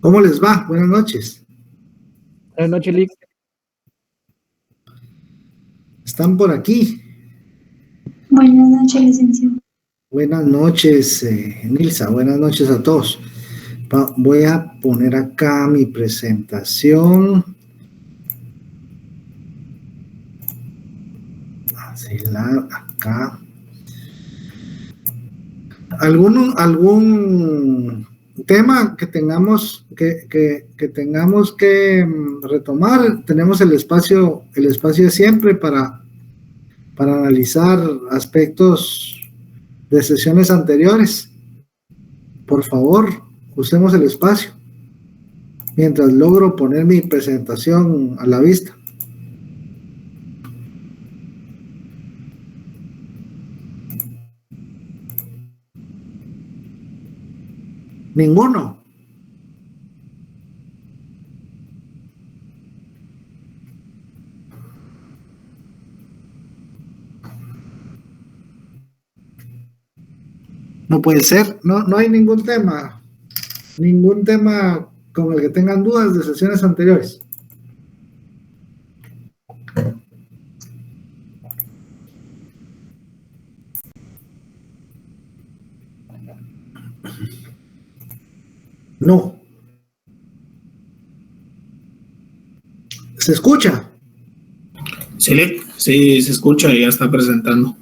¿Cómo les va? Buenas noches. Buenas noches, Lick. ¿Están por aquí? Buenas noches, licenciado. Buenas noches, Nilsa. Buenas noches a todos. Voy a poner acá mi presentación. Así acá. ¿Algún tema que tengamos que retomar? Tenemos el espacio de siempre para analizar aspectos de sesiones anteriores. Por favor, usemos el espacio mientras logro poner mi presentación a la vista. Ninguno. No puede ser, no hay ningún tema con el que tengan dudas de sesiones anteriores. No. ¿Se escucha? Sí, se escucha y ya está presentando.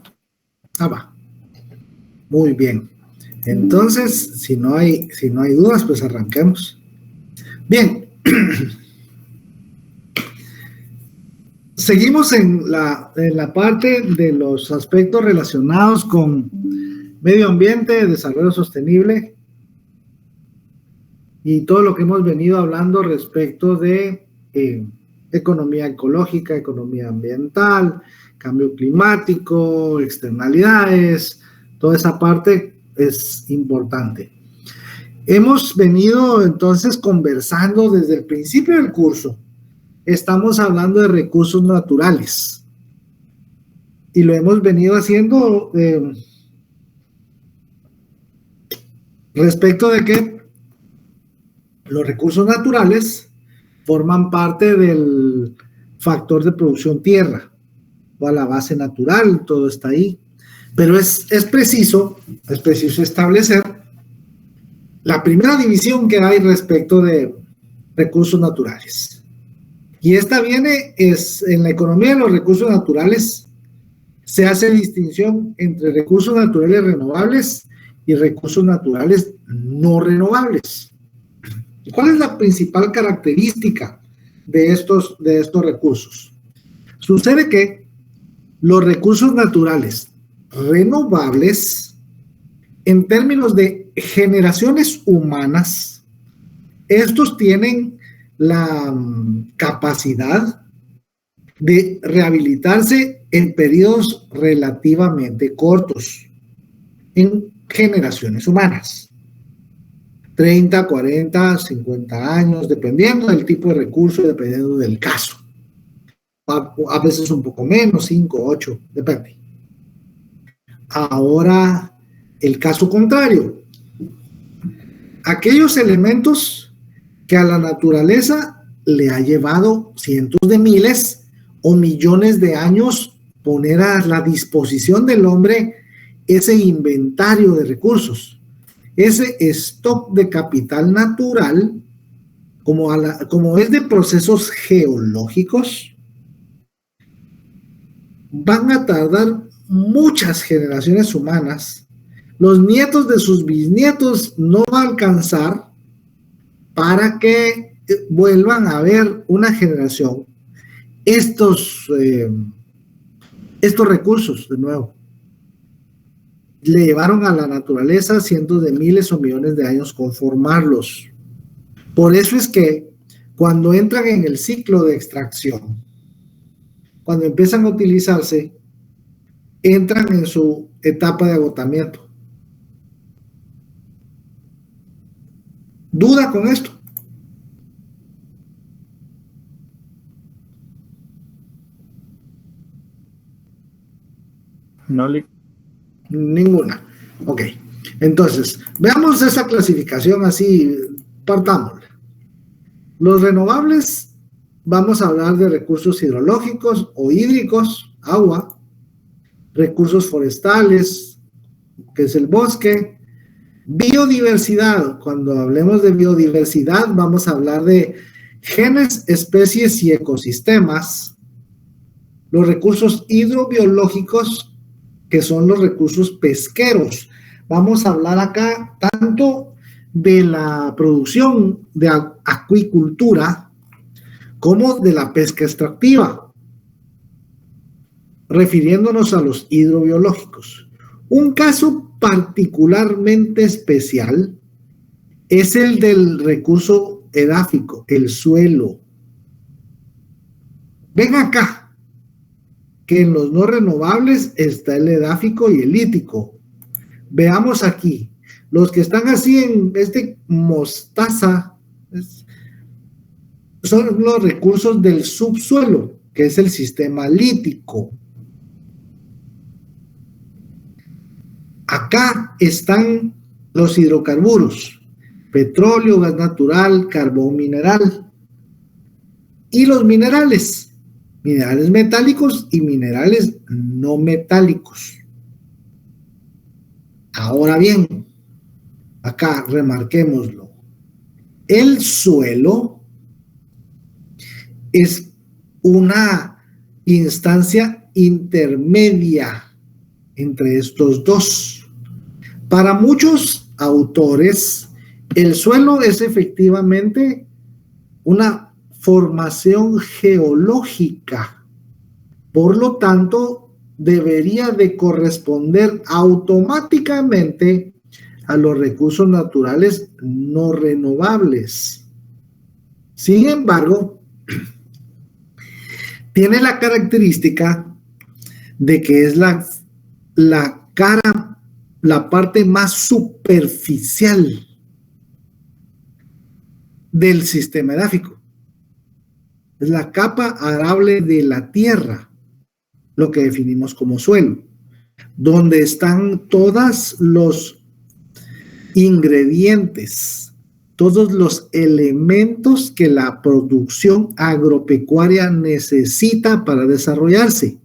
Va. Muy bien. Entonces, si no hay dudas, pues arranquemos. Bien. Seguimos en la parte de los aspectos relacionados con medio ambiente, desarrollo sostenible y todo lo que hemos venido hablando respecto de economía ecológica, economía ambiental, cambio climático, externalidades, toda esa parte es importante. Hemos venido entonces conversando desde el principio del curso. Estamos hablando de recursos naturales y lo hemos venido haciendo respecto de que los recursos naturales forman parte del factor de producción tierra, o a la base natural, todo está ahí, pero es preciso establecer la primera división que hay respecto de recursos naturales. Y esta viene, en la economía de los recursos naturales, se hace distinción entre recursos naturales renovables y recursos naturales no renovables. ¿Cuál es la principal característica de estos recursos? Sucede que los recursos naturales renovables, en términos de generaciones humanas, estos tienen la capacidad de rehabilitarse en periodos relativamente cortos, en generaciones humanas. 30, 40, 50 años, dependiendo del tipo de recurso, dependiendo del caso. A veces un poco menos, 5, 8, depende. Ahora, el caso contrario. Aquellos elementos que a la naturaleza le ha llevado cientos de miles o millones de años poner a la disposición del hombre ese inventario de recursos, ese stock de capital natural, como es de procesos geológicos, van a tardar muchas generaciones humanas. Los nietos de sus bisnietos no van a alcanzar para que vuelvan a haber una generación estos recursos de nuevo. Le llevaron a la naturaleza cientos de miles o millones de años conformarlos. Por eso es que cuando entran en el ciclo de extracción, cuando empiezan a utilizarse, entran en su etapa de agotamiento. ¿Duda con esto? No, Lick. Ninguna. Ok. Entonces, veamos esa clasificación así, partámosla. Los renovables, vamos a hablar de recursos hidrológicos o hídricos, agua, recursos forestales, que es el bosque, biodiversidad. Cuando hablemos de biodiversidad, vamos a hablar de genes, especies y ecosistemas. Los recursos hidrobiológicos, que son los recursos pesqueros. Vamos a hablar acá tanto de la producción de acuicultura como de la pesca extractiva, refiriéndonos a los hidrobiológicos. Un caso particularmente especial es el del recurso edáfico, el suelo. Ven acá, que en los no renovables está el edáfico y el lítico. Veamos aquí, los que están así en este mostaza son los recursos del subsuelo, que es el sistema lítico. Acá están los hidrocarburos, petróleo, gas natural, carbón mineral. Y los minerales, minerales metálicos y minerales no metálicos. Ahora bien, acá remarquémoslo. El suelo es una instancia intermedia entre estos dos. Para muchos autores, el suelo es efectivamente una formación geológica. Por lo tanto, debería de corresponder automáticamente a los recursos naturales no renovables. Sin embargo, tiene la característica de que es la parte más superficial del sistema edáfico. Es la capa arable de la tierra, lo que definimos como suelo, donde están todos los ingredientes, todos los elementos que la producción agropecuaria necesita para desarrollarse,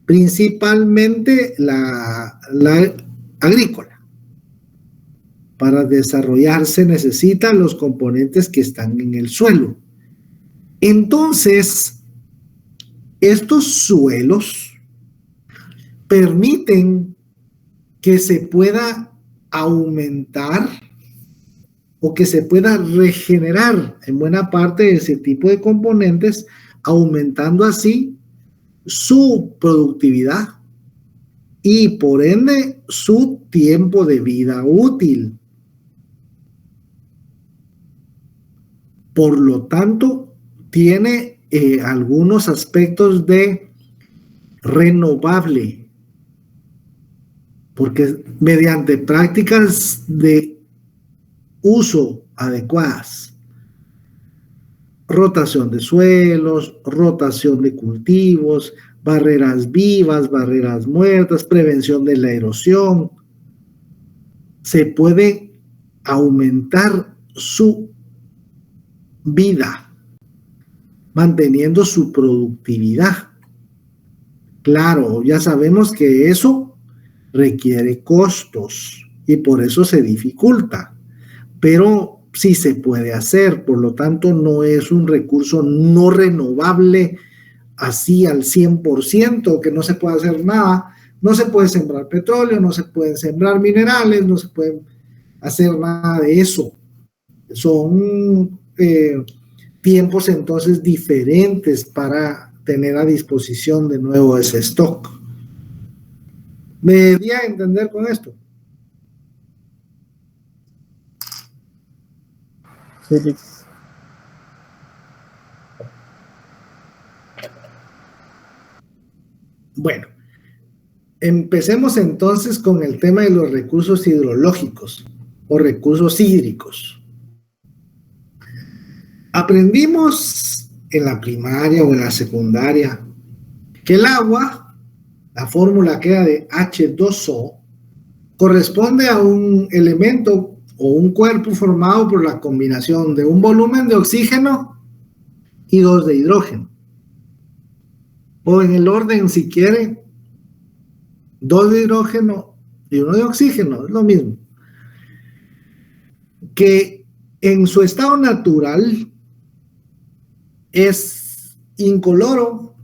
principalmente la agrícola. Para desarrollarse necesitan los componentes que están en el suelo. Entonces, estos suelos permiten que se pueda aumentar o que se pueda regenerar en buena parte de ese tipo de componentes, aumentando así su productividad y por ende su tiempo de vida útil. Por lo tanto, tiene algunos aspectos de renovable, porque mediante prácticas de uso adecuadas, rotación de suelos, rotación de cultivos, barreras vivas, barreras muertas, prevención de la erosión, se puede aumentar su vida, manteniendo su productividad. Claro, ya sabemos que eso requiere costos y por eso se dificulta, pero sí se puede hacer. Por lo tanto, no es un recurso no renovable así al 100%, que no se puede hacer nada. No se puede sembrar petróleo, no se pueden sembrar minerales, no se puede hacer nada de eso. Son tiempos entonces diferentes para tener a disposición de nuevo ese stock. ¿Me di a entender con esto? Sí. Bueno, empecemos entonces con el tema de los recursos hidrológicos o recursos hídricos. Aprendimos en la primaria o en la secundaria que el agua, la fórmula que era de H2O, corresponde a un elemento o un cuerpo formado por la combinación de un volumen de oxígeno y 2 de hidrógeno. O en el orden, si quiere, 2 de hidrógeno y 1 de oxígeno, es lo mismo. Que en su estado natural es incoloro,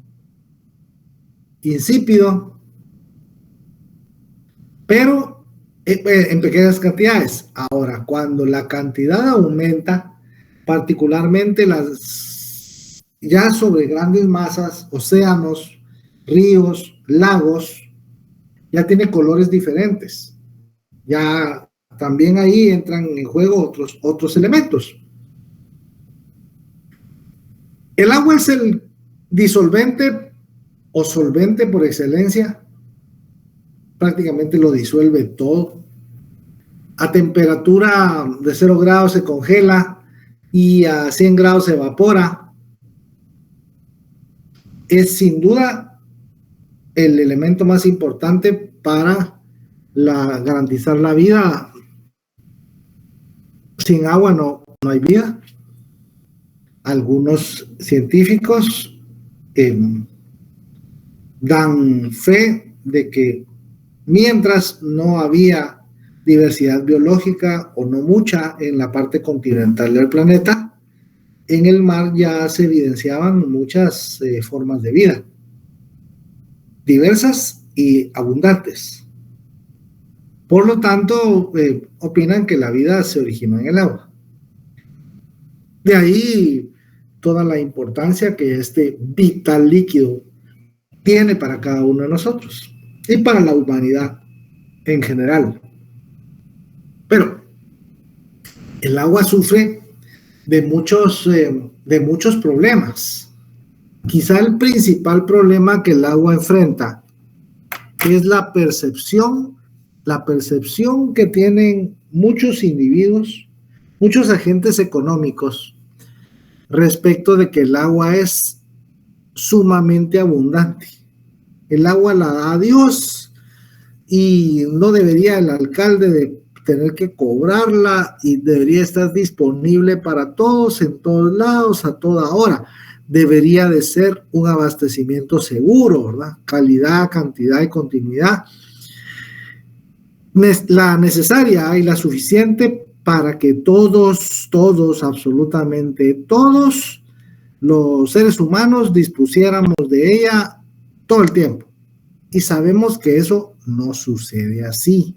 insípido, pero en pequeñas cantidades. Ahora, cuando la cantidad aumenta, particularmente ya sobre grandes masas, océanos, ríos, lagos, ya tiene colores diferentes. Ya también ahí entran en juego otros elementos. El agua es el disolvente o solvente por excelencia. Prácticamente lo disuelve todo. A temperatura de 0 grados se congela y a 100 grados se evapora. Es sin duda el elemento más importante para garantizar la vida. Sin agua no hay vida. Algunos científicos dan fe de que mientras no había diversidad biológica o no mucha en la parte continental del planeta, en el mar ya se evidenciaban muchas formas de vida, diversas y abundantes. Por lo tanto, opinan que la vida se originó en el agua. De ahí toda la importancia que este vital líquido tiene para cada uno de nosotros y para la humanidad en general. Pero el agua sufre de muchos problemas. Quizá el principal problema que el agua enfrenta es la percepción que tienen muchos individuos, muchos agentes económicos, respecto de que el agua es sumamente abundante. El agua la da Dios y no debería el alcalde de tener que cobrarla y debería estar disponible para todos, en todos lados, a toda hora. Debería de ser un abastecimiento seguro, ¿verdad? Calidad, cantidad y continuidad. La necesaria y la suficiente para que todos, absolutamente todos los seres humanos dispusiéramos de ella todo el tiempo. Y sabemos que eso no sucede así.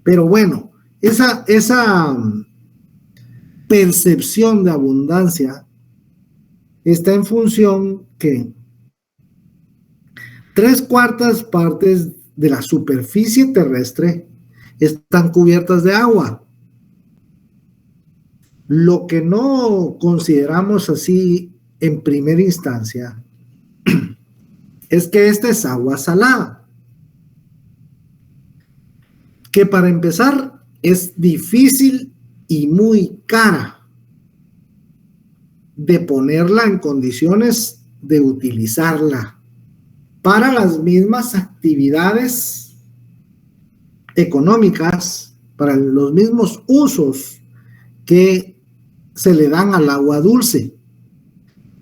Pero bueno, esa percepción de abundancia está en función que 3/4 partes de la superficie terrestre están cubiertas de agua. Lo que no consideramos así en primera instancia es que esta es agua salada, que para empezar es difícil y muy cara de ponerla en condiciones de utilizarla para las mismas actividades económicas, para los mismos usos que se le dan al agua dulce,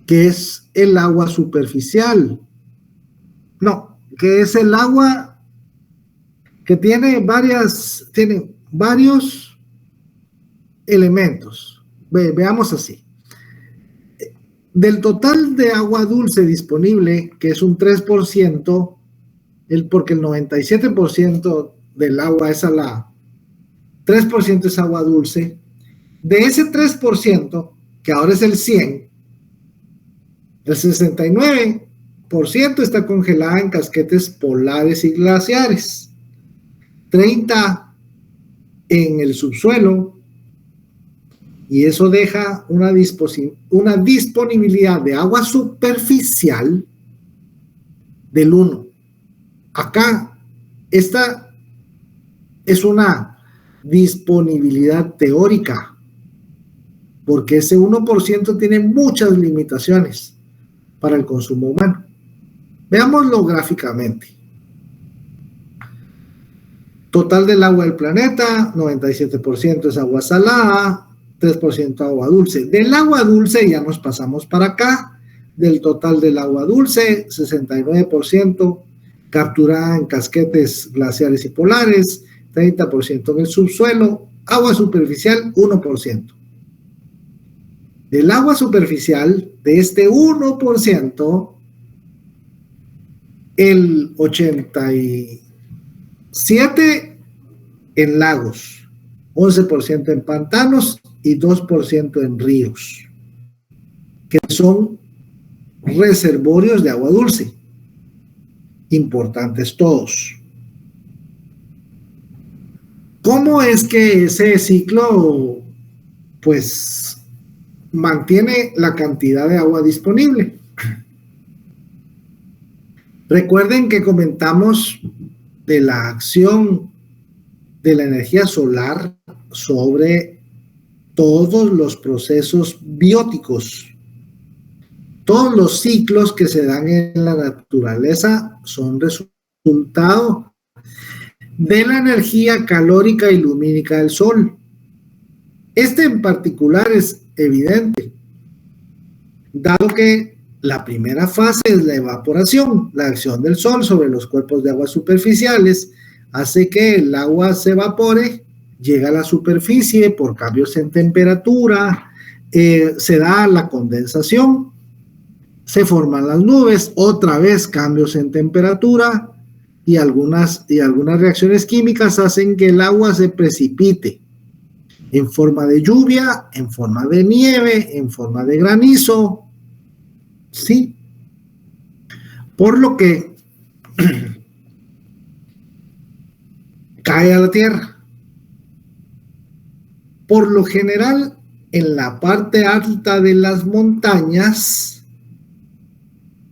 que es el agua superficial. No, que es el agua que tiene varios elementos. Veamos así. Del total de agua dulce disponible, que es un 3%, porque el 97% del agua es salada, 3% es agua dulce. De ese 3%, que ahora es el 100%, el 69% está congelada en casquetes polares y glaciares, 30% en el subsuelo, y eso deja una disponibilidad de agua superficial del 1%. Acá, esta es una disponibilidad teórica, porque ese 1% tiene muchas limitaciones para el consumo humano. Veámoslo gráficamente. Total del agua del planeta, 97% es agua salada, 3% agua dulce. Del agua dulce ya nos pasamos para acá. Del total del agua dulce, 69% capturada en casquetes glaciares y polares, 30% en el subsuelo, agua superficial, 1%. Del agua superficial, de este 1%, el 87% en lagos, 11% en pantanos y 2% en ríos, que son reservorios de agua dulce, importantes todos. ¿Cómo es que ese ciclo, pues, mantiene la cantidad de agua disponible? Recuerden que comentamos de la acción de la energía solar sobre todos los procesos bióticos. Todos los ciclos que se dan en la naturaleza son resultado de la energía calórica y lumínica del Sol. Este en particular es evidente, dado que la primera fase es la evaporación. La acción del Sol sobre los cuerpos de agua superficiales hace que el agua se evapore, llega a la superficie por cambios en temperatura, se da la condensación, se forman las nubes, otra vez cambios en temperatura y algunas reacciones químicas hacen que el agua se precipite en forma de lluvia, en forma de nieve, en forma de granizo, ¿sí? Por lo que cae a la tierra. Por lo general, en la parte alta de las montañas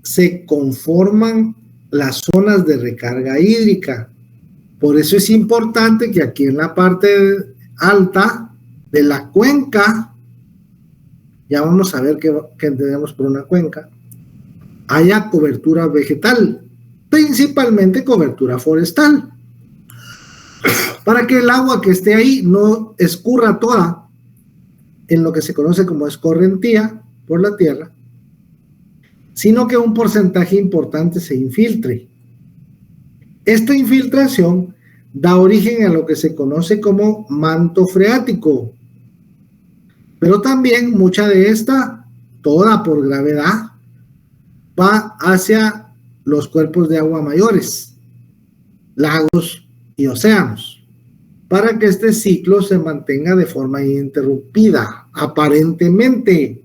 se conforman las zonas de recarga hídrica. Por eso es importante que aquí en la parte alta de la cuenca, ya vamos a ver qué entendemos por una cuenca, haya cobertura vegetal, principalmente cobertura forestal, para que el agua que esté ahí no escurra toda en lo que se conoce como escorrentía por la tierra, sino que un porcentaje importante se infiltre. Esta infiltración da origen a lo que se conoce como manto freático, pero también mucha de esta, toda por gravedad, va hacia los cuerpos de agua mayores, lagos y océanos, para que este ciclo se mantenga de forma ininterrumpida, aparentemente.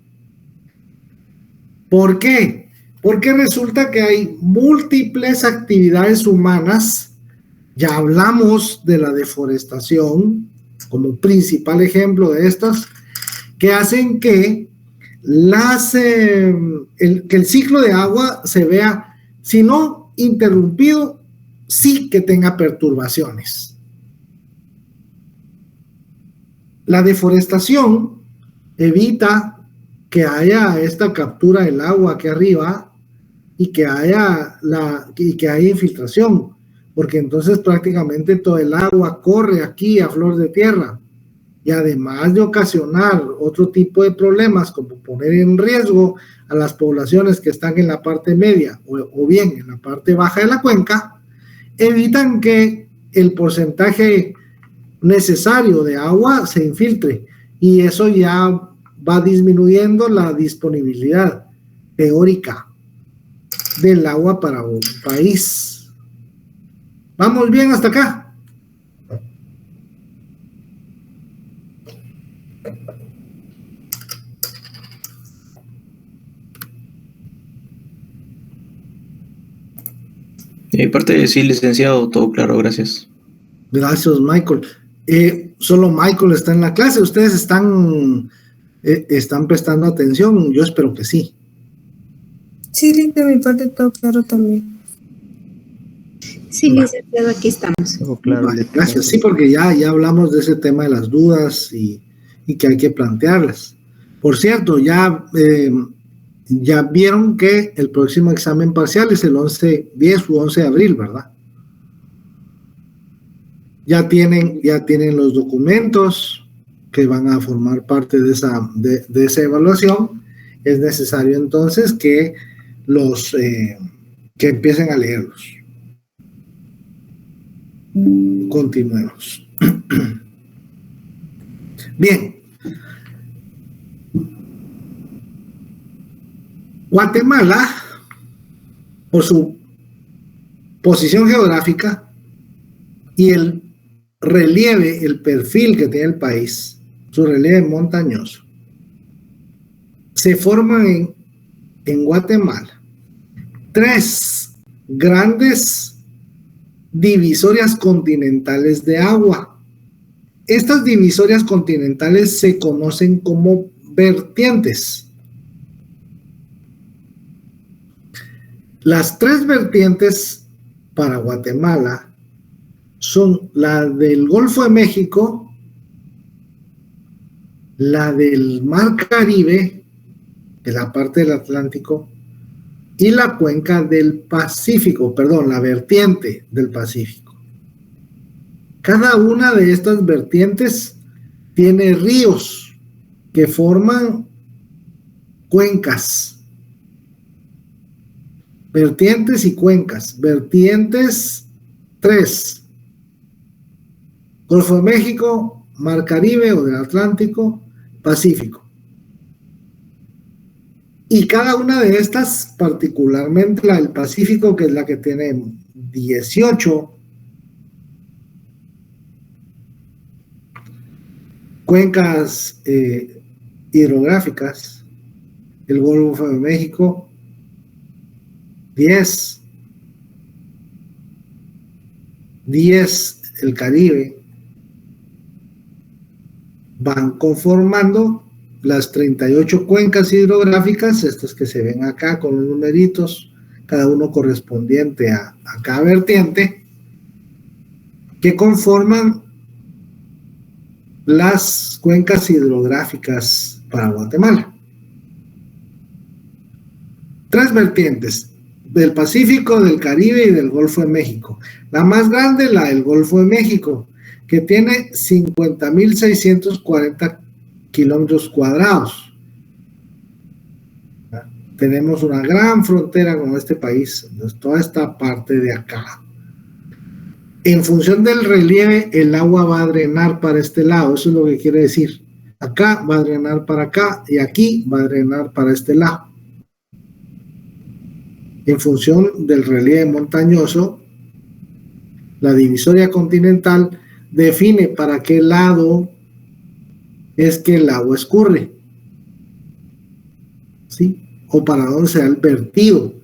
¿Por qué? Porque resulta que hay múltiples actividades humanas. Ya hablamos de la deforestación como principal ejemplo de estas, que hacen que el ciclo de agua se vea, si no interrumpido, sí que tenga perturbaciones. La deforestación evita que haya esta captura del agua aquí arriba y que haya infiltración, porque entonces prácticamente todo el agua corre aquí a flor de tierra, y además de ocasionar otro tipo de problemas como poner en riesgo a las poblaciones que están en la parte media o bien en la parte baja de la cuenca, evitan que el porcentaje necesario de agua se infiltre, y eso ya va disminuyendo la disponibilidad teórica del agua para un país. ¿Vamos bien hasta acá? De mi parte, sí, licenciado, todo claro, gracias. Gracias, Michael. Solo Michael está en la clase. ¿Ustedes están prestando atención? Yo espero que sí. Sí, de mi parte todo claro también. Sí, licenciado, aquí estamos. Todo claro. Vale, gracias. Sí, porque ya hablamos de ese tema de las dudas y que hay que plantearlas. Por cierto, ya vieron que el próximo examen parcial es el 10 u 11 de abril, ¿verdad? ya tienen los documentos que van a formar parte de esa evaluación. Es necesario entonces que que empiecen a leerlos. Continuemos. Bien. Guatemala, por su posición geográfica y el relieve, el perfil que tiene el país, su relieve montañoso, se forman en Guatemala 3 grandes divisorias continentales de agua. Estas divisorias continentales se conocen como vertientes. Las 3 vertientes para Guatemala son la del Golfo de México, la del Mar Caribe, de la parte del Atlántico, y la cuenca del Pacífico, la vertiente del Pacífico. Cada una de estas vertientes tiene ríos que forman cuencas. Vertientes y cuencas. Vertientes 3. Golfo de México, Mar Caribe o del Atlántico, Pacífico. Y cada una de estas, particularmente la del Pacífico, que es la que tiene 18 cuencas hidrográficas, el Golfo de México 10 el Caribe, van conformando las 38 cuencas hidrográficas, estas que se ven acá con los numeritos, cada uno correspondiente a cada vertiente, que conforman las cuencas hidrográficas para Guatemala. 3 vertientes, del Pacífico, del Caribe y del Golfo de México. La más grande, la del Golfo de México, que tiene 50.640 kilómetros cuadrados. Tenemos una gran frontera con este país, toda esta parte de acá. En función del relieve, el agua va a drenar para este lado, eso es lo que quiere decir. Acá va a drenar para acá y aquí va a drenar para este lado. En función del relieve montañoso, la divisoria continental define para qué lado es que el agua escurre, ¿sí? O para dónde se da el vertido.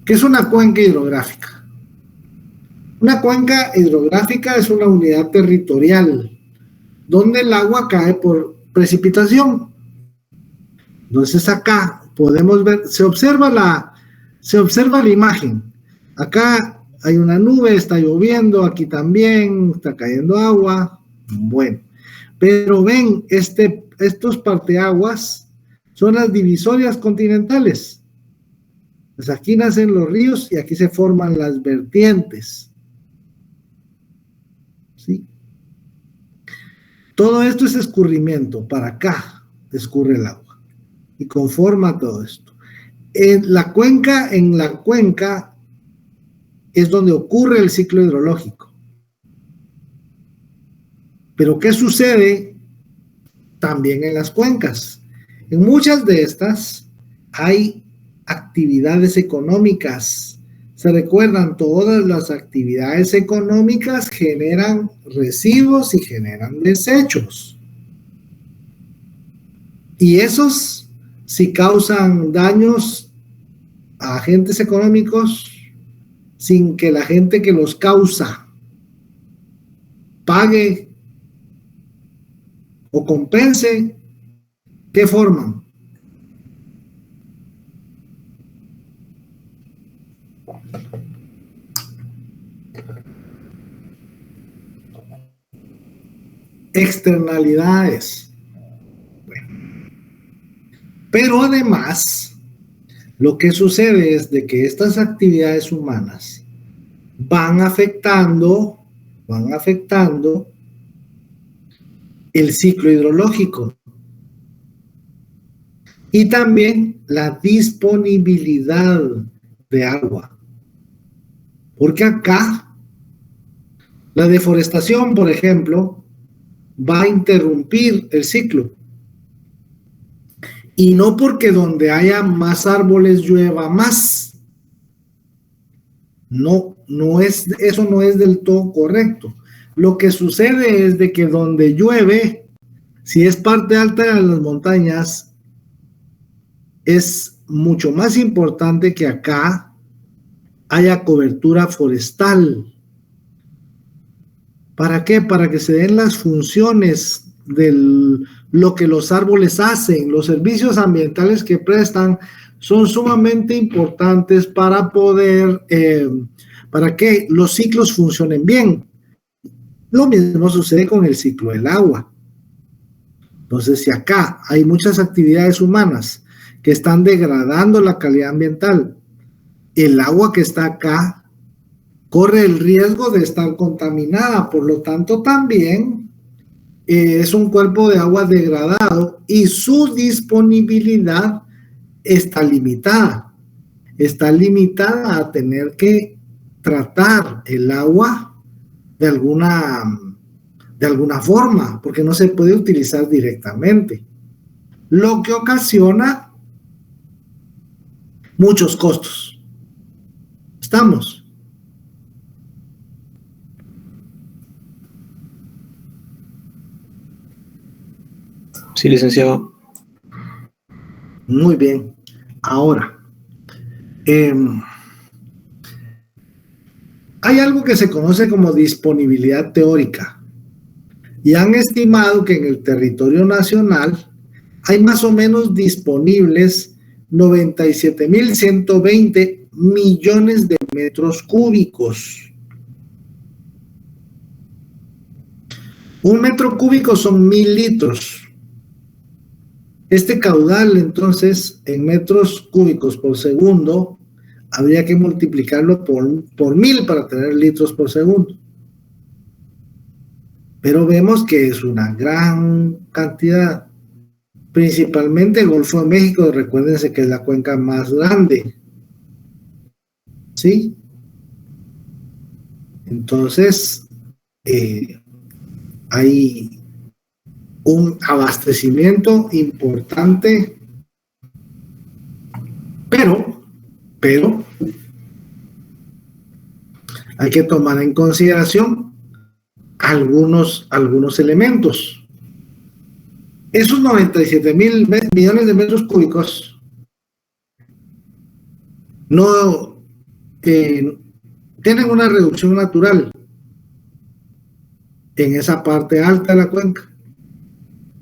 ¿Qué es una cuenca hidrográfica? Una cuenca hidrográfica es una unidad territorial donde el agua cae por precipitación. Entonces acá podemos ver, se observa la imagen. Acá hay una nube, está lloviendo, aquí también está cayendo agua. Bueno, pero ven, estos parteaguas son las divisorias continentales. Pues aquí nacen los ríos y aquí se forman las vertientes. ¿Sí? Todo esto es escurrimiento, para acá escurre el agua y conforma todo esto. En la cuenca es donde ocurre el ciclo hidrológico. Pero ¿qué sucede también en las cuencas? En muchas de estas hay actividades económicas. Se recuerdan, todas las actividades económicas generan residuos y generan desechos. Y esos, si causan daños a agentes económicos, sin que la gente que los causa pague o compense, ¿qué forman? Externalidades. Bueno. Pero además, Lo que sucede es de que estas actividades humanas van afectando el ciclo hidrológico y también la disponibilidad de agua. Porque acá la deforestación, por ejemplo, va a interrumpir el ciclo. Y no porque donde haya más árboles llueva más. No, eso no es del todo correcto. Lo que sucede es de que donde llueve, si es parte alta de las montañas, es mucho más importante que acá haya cobertura forestal. ¿Para qué? Para que se den las funciones de lo que los árboles hacen. Los servicios ambientales que prestan son sumamente importantes para poder, para que los ciclos funcionen bien. Lo mismo sucede con el ciclo del agua. Entonces, si acá hay muchas actividades humanas que están degradando la calidad ambiental, el agua que está acá corre el riesgo de estar contaminada, por lo tanto también es un cuerpo de agua degradado y su disponibilidad está limitada a tener que tratar el agua de alguna forma, porque no se puede utilizar directamente, lo que ocasiona muchos costos. ¿Estamos? Sí, licenciado. Muy bien. Ahora, hay algo que se conoce como disponibilidad teórica y han estimado que en el territorio nacional hay más o menos disponibles 97.120 millones de metros cúbicos. Un metro cúbico son 1,000 litros. Este caudal, entonces, en metros cúbicos por segundo, habría que multiplicarlo por 1,000 para tener litros por segundo. Pero vemos que es una gran cantidad. Principalmente el Golfo de México, recuérdense que es la cuenca más grande. ¿Sí? Entonces, hay un abastecimiento importante, pero hay que tomar en consideración algunos elementos. Esos 97.000 millones de metros cúbicos no tienen una reducción natural en esa parte alta de la cuenca.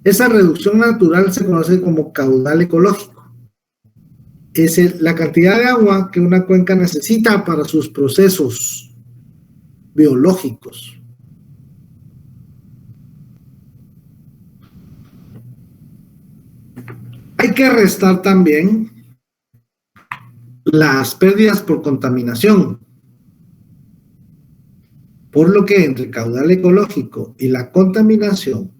Esa reducción natural se conoce como caudal ecológico. Es la cantidad de agua que una cuenca necesita para sus procesos biológicos. Hay que restar también las pérdidas por contaminación, por lo que entre el caudal ecológico y la contaminación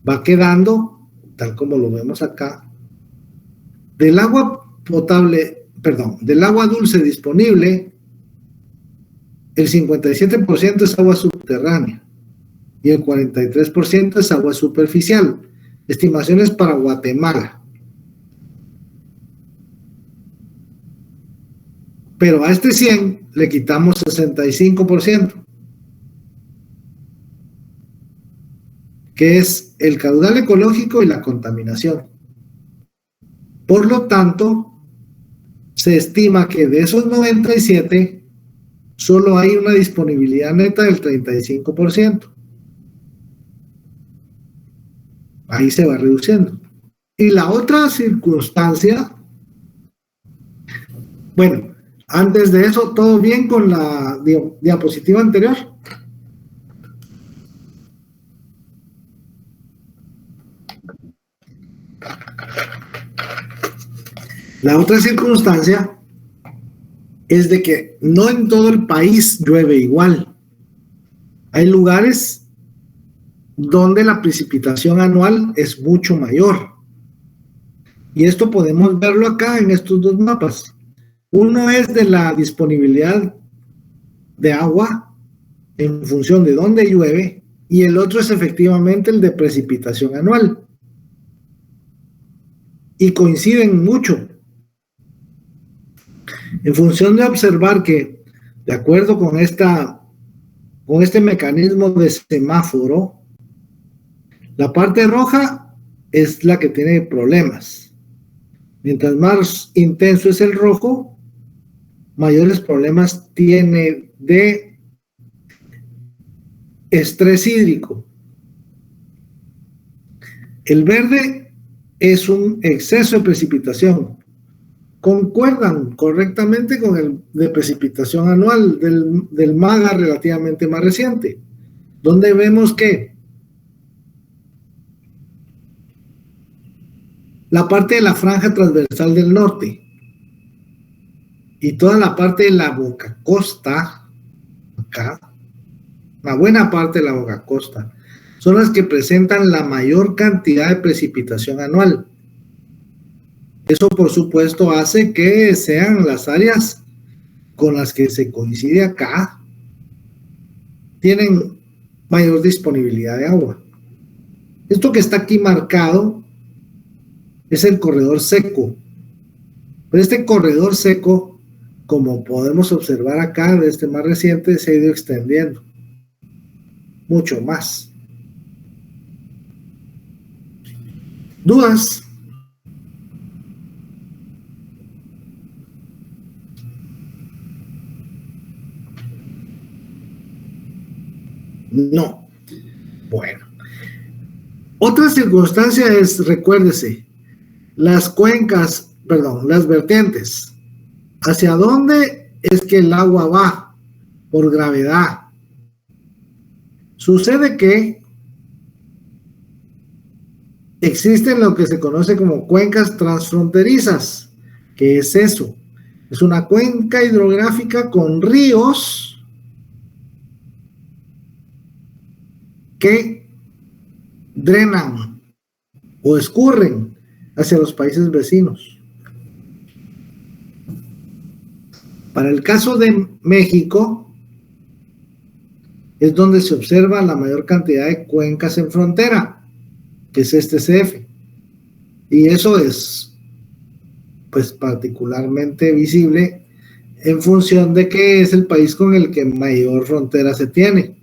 va quedando, tal como lo vemos acá, del agua dulce disponible, el 57% es agua subterránea y el 43% es agua superficial. Estimaciones para Guatemala. Pero a este 100 le quitamos 65%, que es el caudal ecológico y la contaminación. Por lo tanto, se estima que de esos 97, solo hay una disponibilidad neta del 35%. Ahí se va reduciendo. Y la otra circunstancia, bueno, antes de eso, ¿todo bien con la diapositiva anterior? La otra circunstancia es de que no en todo el país llueve igual. Hay lugares donde la precipitación anual es mucho mayor. Y esto podemos verlo acá en estos dos mapas. Uno es de la disponibilidad de agua en función de dónde llueve, y el otro es efectivamente el de precipitación anual. Y coinciden mucho. En función de observar que, de acuerdo con este mecanismo de semáforo, la parte roja es la que tiene problemas. Mientras más intenso es el rojo, mayores problemas tiene de estrés hídrico. El verde es un exceso de precipitación. Concuerdan correctamente con el de precipitación anual del MAGA relativamente más reciente, donde vemos que la parte de la franja transversal del norte y toda la parte de la boca costa, acá, una buena parte de la boca costa, son las que presentan la mayor cantidad de precipitación anual. Eso, por supuesto, hace que sean las áreas con las que se coincide acá, tienen mayor disponibilidad de agua. Esto que está aquí marcado es el corredor seco. Pero este corredor seco, como podemos observar acá de este más reciente, se ha ido extendiendo mucho más. ¿Dudas? No. Bueno. Otra circunstancia es, recuérdese, las vertientes. ¿Hacia dónde es que el agua va? Por gravedad. Sucede que existen lo que se conoce como cuencas transfronterizas. ¿Qué es eso? Es una cuenca hidrográfica con ríos que drenan o escurren hacia los países vecinos. Para el caso de México, es donde se observa la mayor cantidad de cuencas en frontera, que es este CF. Y eso es, pues, particularmente visible en función de que es el país con el que mayor frontera se tiene.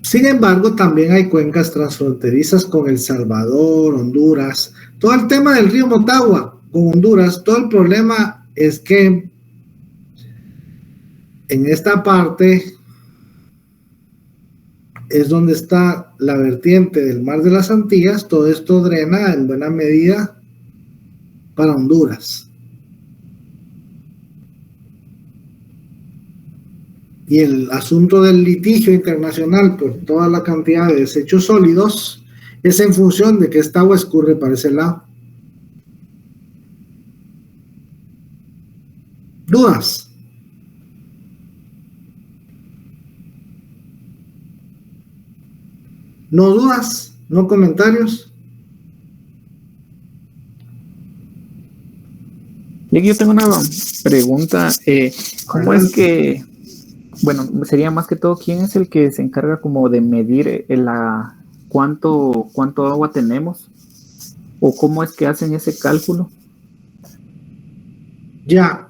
Sin embargo, también hay cuencas transfronterizas con El Salvador, Honduras, todo el tema del río Motagua con Honduras. Todo el problema es que en esta parte es donde está la vertiente del Mar de las Antillas. Todo esto drena en buena medida para Honduras. Y el asunto del litigio internacional por toda la cantidad de desechos sólidos es en función de que esta agua escurre para ese lado. ¿Dudas? ¿No dudas? ¿No comentarios? Yo tengo una pregunta. ¿Cómo es que, bueno, sería más que todo, quién es el que se encarga como de medir cuánto agua tenemos? ¿O cómo es que hacen ese cálculo? Ya,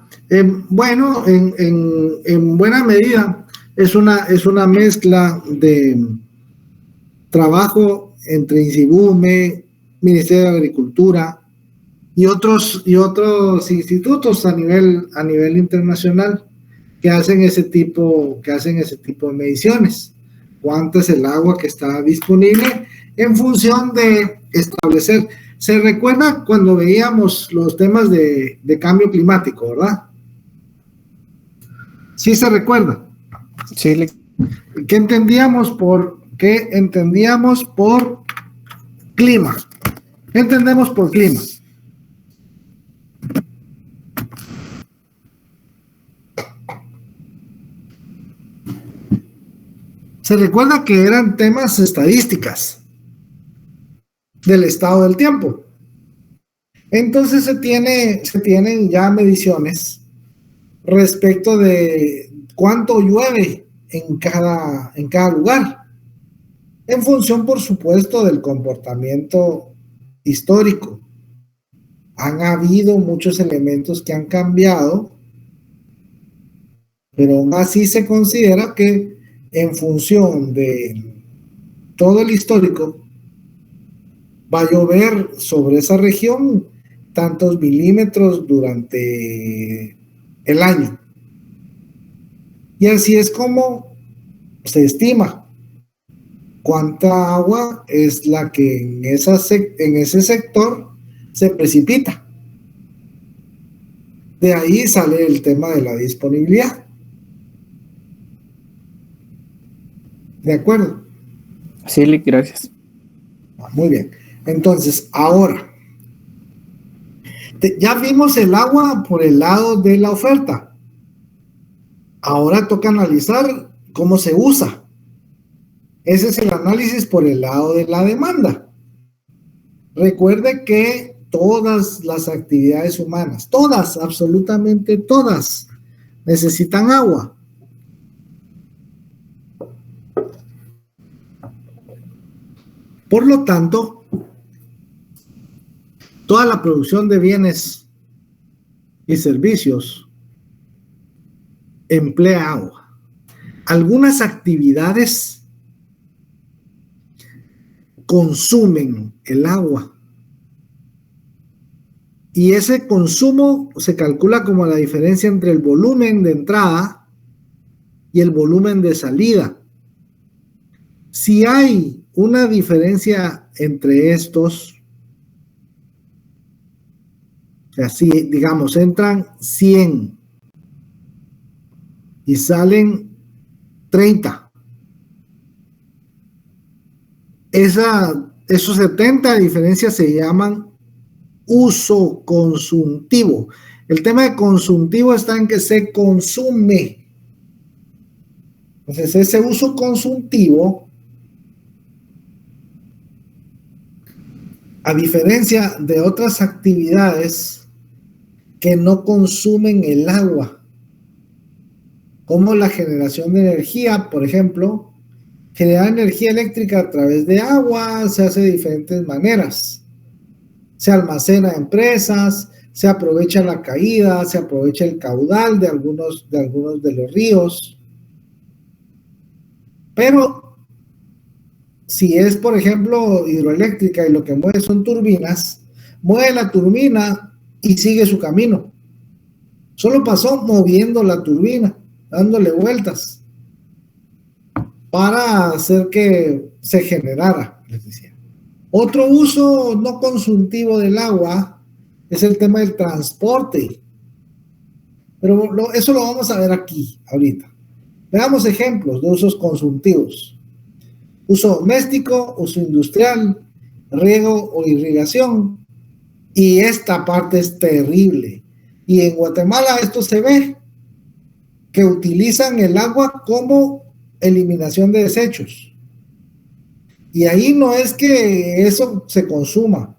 bueno, en buena medida es una mezcla de trabajo entre INSIBUME, Ministerio de Agricultura y otros institutos a nivel internacional que hacen ese tipo de mediciones. ¿Cuánto es el agua que está disponible en función de establecer? Se recuerda cuando veíamos los temas de cambio climático, ¿verdad? Sí se recuerda. Sí. ¿Qué entendíamos por Clima. ¿Qué entendemos por clima? Se recuerda que eran temas estadísticas del estado del tiempo. Entonces se tienen ya mediciones respecto de cuánto llueve en cada lugar, en función, por supuesto, del comportamiento histórico. Han habido muchos elementos que han cambiado, pero aún así se considera que en función de todo el histórico va a llover sobre esa región tantos milímetros durante el año. Y así es como se estima cuánta agua es la que en ese sector se precipita. De ahí sale el tema de la disponibilidad. ¿De acuerdo? Sí, gracias. Muy bien. Entonces, ahora, ya vimos el agua por el lado de la oferta. Ahora toca analizar cómo se usa. Ese es el análisis por el lado de la demanda. Recuerde que todas las actividades humanas, todas, absolutamente todas, necesitan agua. Por lo tanto, toda la producción de bienes y servicios emplea agua. Algunas actividades consumen el agua y ese consumo se calcula como la diferencia entre el volumen de entrada y el volumen de salida. Si hay una diferencia entre estos, o sea, si digamos entran 100 y salen 30, esos 70 diferencias se llaman uso consultivo. El tema de consultivo está en que se consume. Entonces ese uso consultivo, a diferencia de otras actividades que no consumen el agua, como la generación de energía, por ejemplo, generar energía eléctrica a través de agua se hace de diferentes maneras. Se almacena en presas, se aprovecha la caída, se aprovecha el caudal de algunos de los ríos. Pero si es, por ejemplo, hidroeléctrica y lo que mueve son turbinas, mueve la turbina y sigue su camino. Solo pasó moviendo la turbina, dándole vueltas para hacer que se generara, les decía. Otro uso no consultivo del agua es el tema del transporte. Pero eso lo vamos a ver aquí, ahorita. Veamos ejemplos de usos consultivos. Uso doméstico, uso industrial, riego o irrigación. Y esta parte es terrible. Y en Guatemala esto se ve, que utilizan el agua como eliminación de desechos. Y ahí no es que eso se consuma,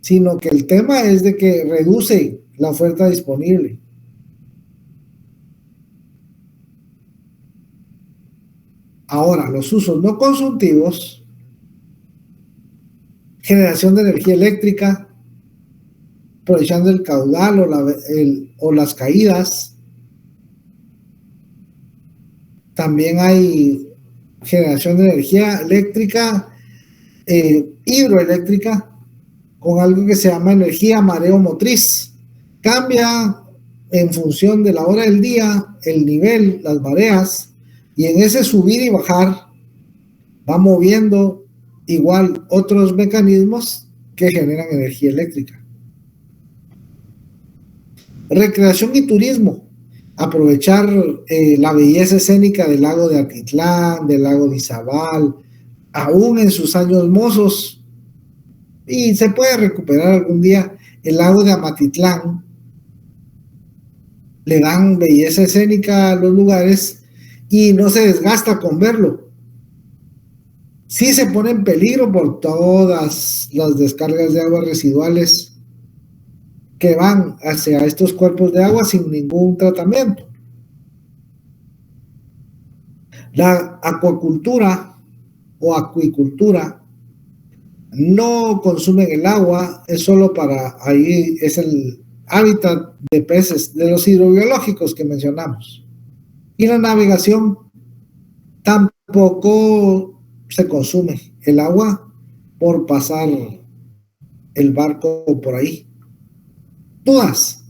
sino que el tema es de que reduce la oferta disponible. Ahora, los usos no consultivos, generación de energía eléctrica, aprovechando el caudal o las caídas. También hay generación de energía eléctrica, hidroeléctrica, con algo que se llama energía mareomotriz. Cambia en función de la hora del día, el nivel, las mareas, y en ese subir y bajar va moviendo igual otros mecanismos que generan energía eléctrica. Recreación y turismo. Aprovechar la belleza escénica del lago de Atitlán, del lago de Izabal, aún en sus años mozos, Y se puede recuperar algún día. El lago de Amatitlán, le dan belleza escénica a los lugares y no se desgasta con verlo. Sí se pone en peligro por todas las descargas de aguas residuales que van hacia estos cuerpos de agua sin ningún tratamiento. La acuacultura o acuicultura no consumen el agua, es solo para, ahí es el hábitat de peces, de los hidrobiológicos que mencionamos. Y la navegación tampoco se consume el agua por pasar el barco por ahí. ¿Dudas?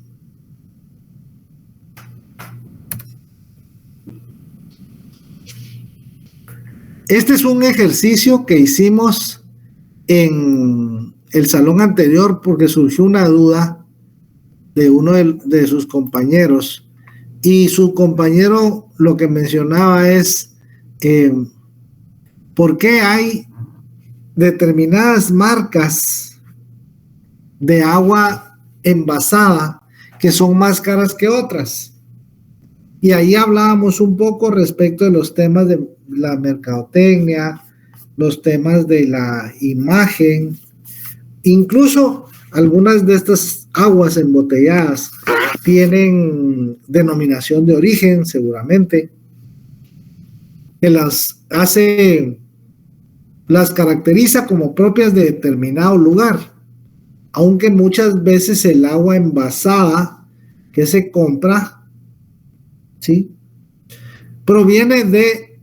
Este es un ejercicio que hicimos en el salón anterior porque surgió una duda de uno de sus compañeros, y su compañero lo que mencionaba es ¿por qué hay determinadas marcas de agua envasada que son más caras que otras? Y ahí hablábamos un poco respecto de los temas de la mercadotecnia, los temas de la imagen, incluso algunas de estas aguas embotelladas tienen denominación de origen, seguramente, que las caracteriza como propias de determinado lugar, aunque muchas veces el agua envasada que se compra, ¿sí?, proviene de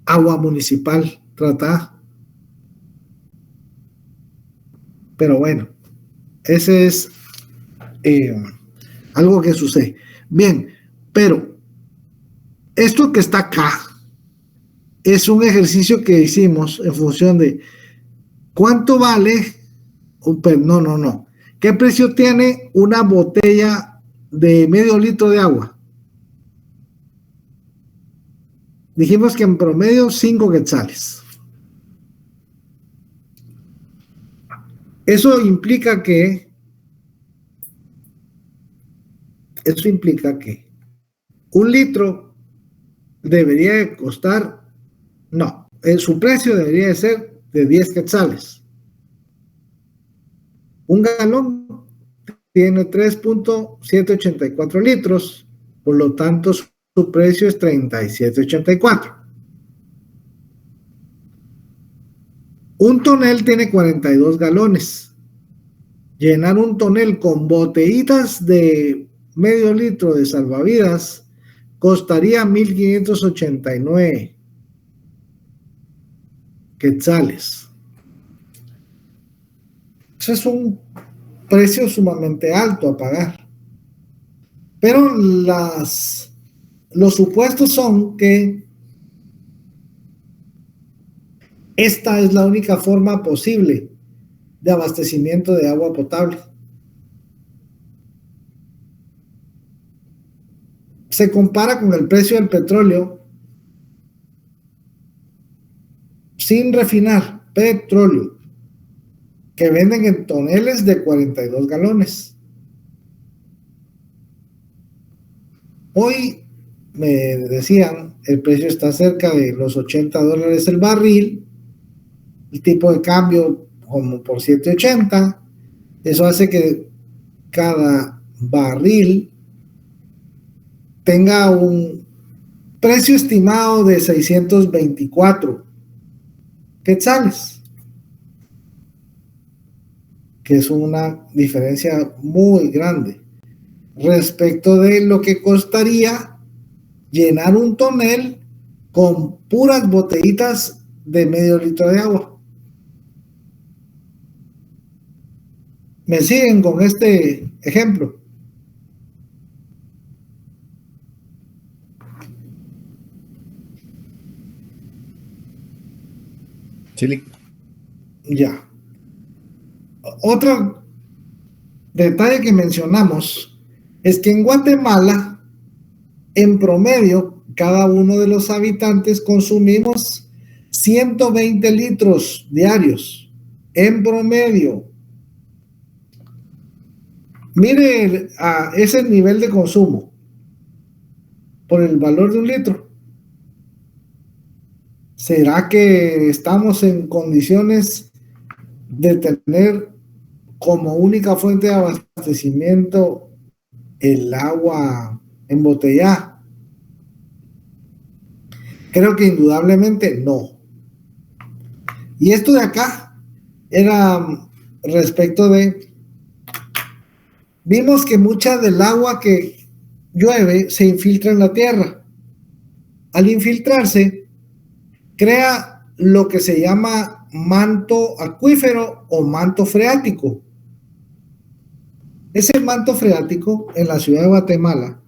agua municipal tratada. Pero bueno, ese es algo que sucede. Bien, pero esto que está acá es un ejercicio que hicimos en función de cuánto vale, no. ¿Qué precio tiene una botella de medio litro de agua? Dijimos que en promedio 5 quetzales. Eso implica que un litro debería de costar, su precio debería de ser de 10 quetzales. Un galón tiene 3.784 litros, por lo tanto su precio es 37.84. Un tonel tiene 42 galones. Llenar un tonel con botellitas de medio litro de salvavidas costaría 1.589 quetzales. Eso es un precio sumamente alto a pagar. Pero los supuestos son que esta es la única forma posible de abastecimiento de agua potable. Se compara con el precio del petróleo sin refinar, petróleo, que venden en toneles de 42 galones. Hoy me decían, el precio está cerca de los $80 el barril, el tipo de cambio como por 7.80, eso hace que cada barril tenga un precio estimado de 624 quetzales, que es una diferencia muy grande respecto de lo que costaría llenar un tonel con puras botellitas de medio litro de agua. ¿Me siguen con este ejemplo? Sí. Ya. Otro detalle que mencionamos es que en Guatemala, en promedio, cada uno de los habitantes consumimos 120 litros diarios en promedio, mire ese nivel de consumo por el valor de un litro. ¿Será que estamos en condiciones de tener como única fuente de abastecimiento el agua embotellada? Creo que indudablemente no. Y esto de acá era respecto de, vimos que mucha del agua que llueve se infiltra en la tierra. Al infiltrarse, crea lo que se llama manto acuífero o manto freático. Ese manto freático en la ciudad de Guatemala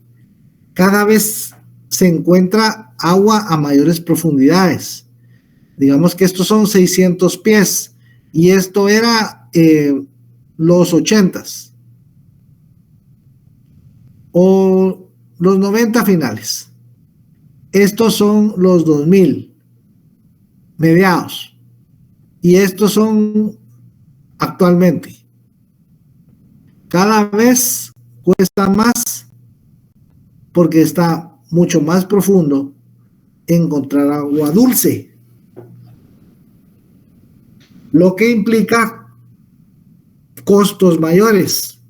cada vez se encuentra agua a mayores profundidades. Digamos que estos son 600 pies y esto era los 80s o los 90 finales. Estos son los 2000 mediados y estos son actualmente. Cada vez cuesta más porque está mucho más profundo encontrar agua dulce, lo que implica costos mayores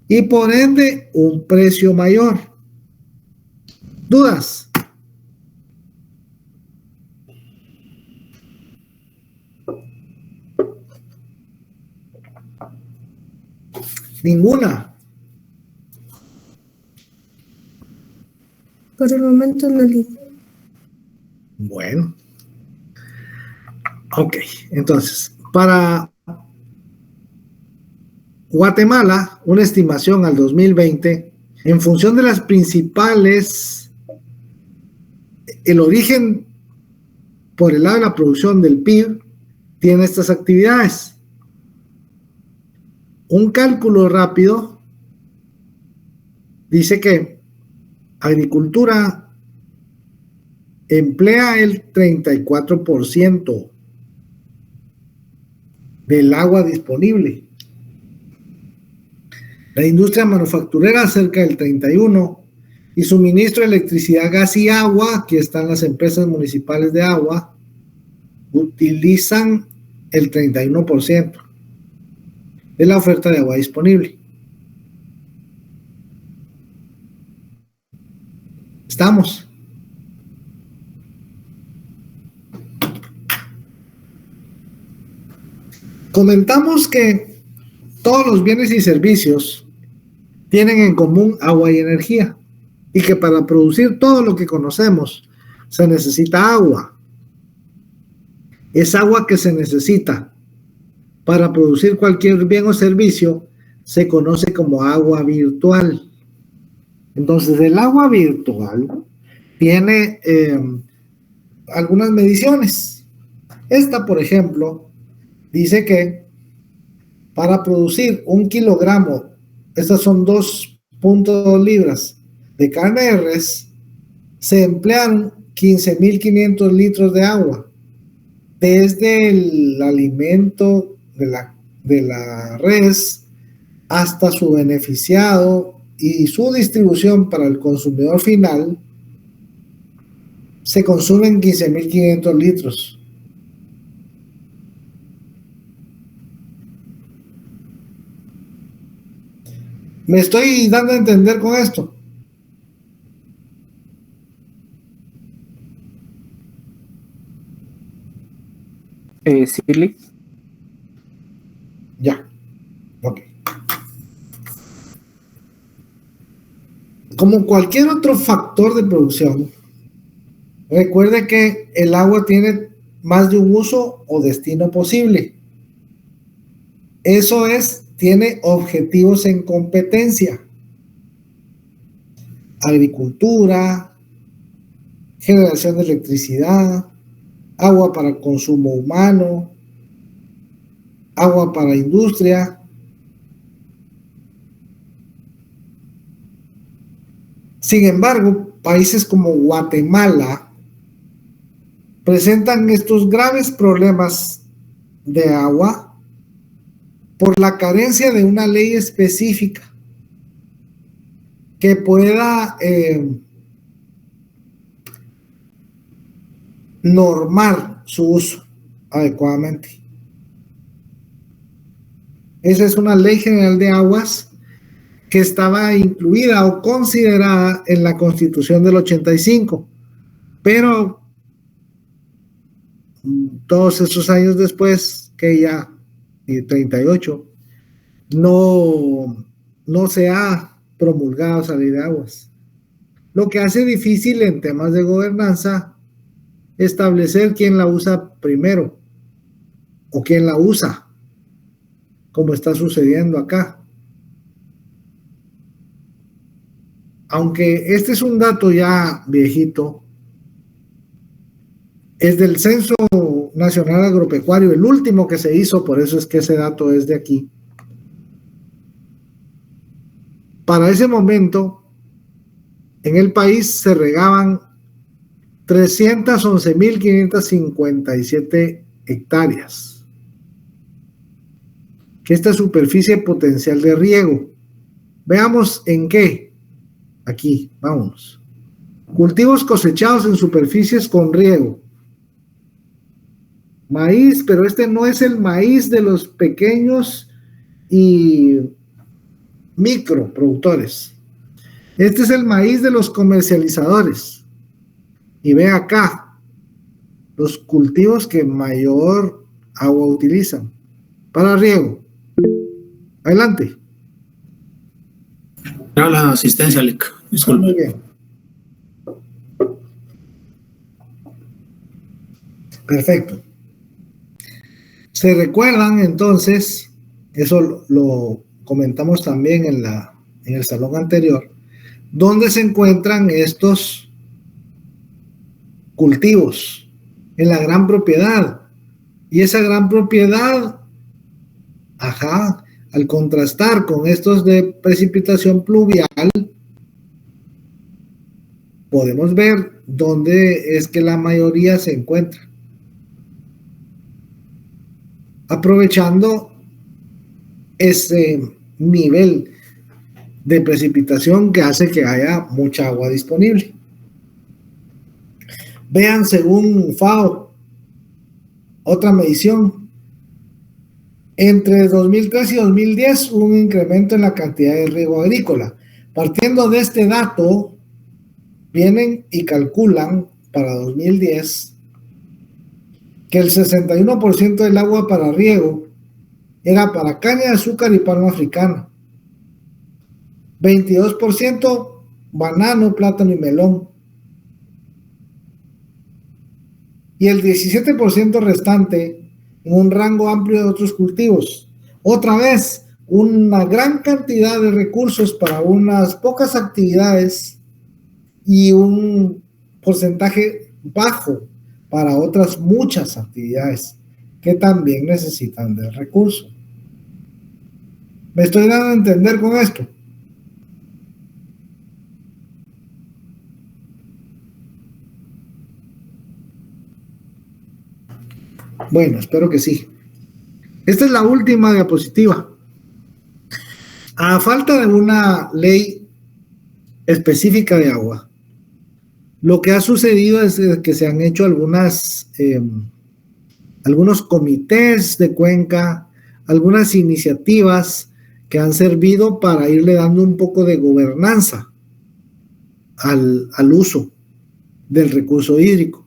y por ende un precio mayor. ¿Dudas? Ninguna. Por el momento no le. Bueno. Ok, entonces, para Guatemala, una estimación al 2020, en función de las principales, el origen por el lado de la producción del PIB, tiene estas actividades. Un cálculo rápido dice que agricultura emplea el 34% del agua disponible. La industria manufacturera cerca del 31% y suministro de electricidad, gas y agua, aquí están las empresas municipales de agua, utilizan el 31% de la oferta de agua disponible. ¿Estamos? Comentamos que todos los bienes y servicios tienen en común agua y energía y que para producir todo lo que conocemos se necesita agua. Es agua que se necesita para producir cualquier bien o servicio se conoce como agua virtual. Entonces, el agua virtual tiene algunas mediciones. Esta, por ejemplo, dice que para producir 1 kilogramo, estas son 2.2 libras de carne de res, se emplean 15.500 litros de agua, desde el alimento de la res hasta su beneficiado y su distribución para el consumidor final, se consumen 15.500 litros. ¿Me estoy dando a entender con esto? Sí, Ya. Ok. Como cualquier otro factor de producción, recuerde que el agua tiene más de un uso o destino posible. Eso es, tiene objetivos en competencia. Agricultura, generación de electricidad, agua para consumo humano, agua para industria. Sin embargo, países como Guatemala presentan estos graves problemas de agua por la carencia de una ley específica que pueda normar su uso adecuadamente. Esa es una ley general de aguas que estaba incluida o considerada en la Constitución del 85, pero todos esos años después, que ya 38, no se ha promulgado esa ley de aguas, lo que hace difícil en temas de gobernanza establecer quién la usa primero o quién la usa, como está sucediendo acá. Aunque este es un dato ya viejito, es del Censo Nacional Agropecuario, el último que se hizo, por eso es que ese dato es de aquí. Para ese momento, en el país se regaban 311.557 hectáreas, que esta superficie potencial de riego. Veamos en qué. Aquí, vámonos. Cultivos cosechados en superficies con riego. Maíz, pero este no es el maíz de los pequeños y microproductores. Este es el maíz de los comercializadores. Y ve acá los cultivos que mayor agua utilizan para riego. Adelante. Era la asistencia, Lic. Disculpe. Muy bien. Perfecto. ¿Se recuerdan entonces? Eso lo comentamos también en el salón anterior. ¿Dónde se encuentran estos cultivos? En la gran propiedad. Y esa gran propiedad, al contrastar con estos de precipitación pluvial, podemos ver dónde es que la mayoría se encuentra. Aprovechando ese nivel de precipitación que hace que haya mucha agua disponible. Vean, según FAO, otra medición. Entre 2003 y 2010 hubo un incremento en la cantidad de riego agrícola. Partiendo de este dato, vienen y calculan para 2010 que el 61% del agua para riego era para caña de azúcar y palma africana, 22% banano, plátano y melón, y el 17% restante en un rango amplio de otros cultivos. Otra vez, una gran cantidad de recursos para unas pocas actividades y un porcentaje bajo para otras muchas actividades que también necesitan del recurso. ¿Me estoy dando a entender con esto? Bueno, espero que sí. Esta es la última diapositiva. A falta de una ley específica de agua, lo que ha sucedido es que se han hecho algunos comités de cuenca, algunas iniciativas que han servido para irle dando un poco de gobernanza al uso del recurso hídrico.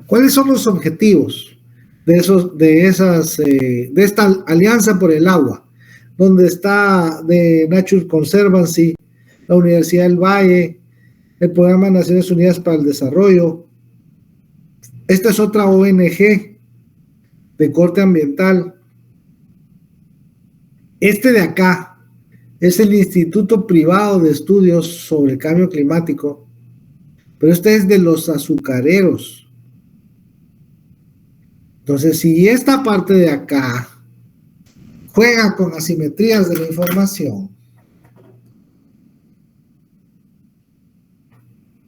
¿Cuáles son los objetivos de esta alianza por el agua? Donde está de Nature Conservancy, la Universidad del Valle, el Programa de Naciones Unidas para el Desarrollo. Esta es otra ONG de corte ambiental. Este de acá es el Instituto Privado de Estudios sobre el Cambio Climático, pero este es de los azucareros. Entonces, si esta parte de acá juega con asimetrías de la información,